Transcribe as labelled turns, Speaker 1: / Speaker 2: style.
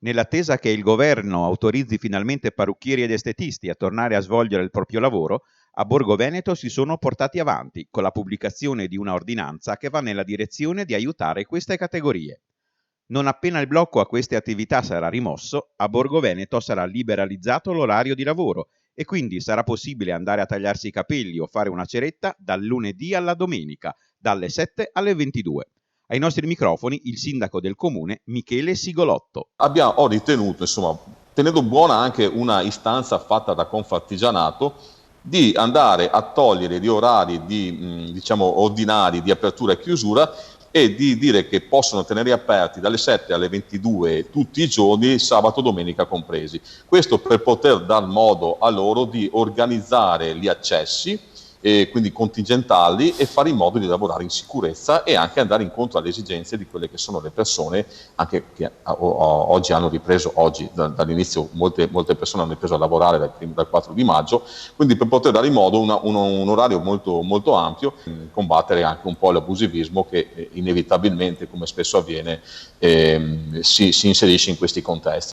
Speaker 1: Nell'attesa che il governo autorizzi finalmente parrucchieri ed estetisti a tornare a svolgere il proprio lavoro, a Borgo Veneto si sono portati avanti con la pubblicazione di una ordinanza che va nella direzione di aiutare queste categorie. Non appena il blocco a queste attività sarà rimosso, a Borgo Veneto sarà liberalizzato l'orario di lavoro e quindi sarà possibile andare a tagliarsi i capelli o fare una ceretta dal lunedì alla domenica, dalle 7 alle 22. Ai nostri microfoni il sindaco del comune Michele Sigolotto.
Speaker 2: Ho ritenuto, insomma, tenendo buona anche una istanza fatta da Confartigianato, di andare a togliere gli orari diciamo ordinari di apertura e chiusura e di dire che possono tenere aperti dalle 7 alle 22 tutti i giorni, sabato e domenica compresi. Questo per poter dar modo a loro di organizzare gli accessi, quindi contingentarli, e fare in modo di lavorare in sicurezza e anche andare incontro alle esigenze di quelle che sono le persone anche che oggi hanno ripreso, dall'inizio molte persone hanno ripreso a lavorare dal 4 di maggio, quindi per poter dare in modo un orario molto, molto ampio, combattere anche un po' l'abusivismo che inevitabilmente, come spesso avviene, si inserisce in questi contesti.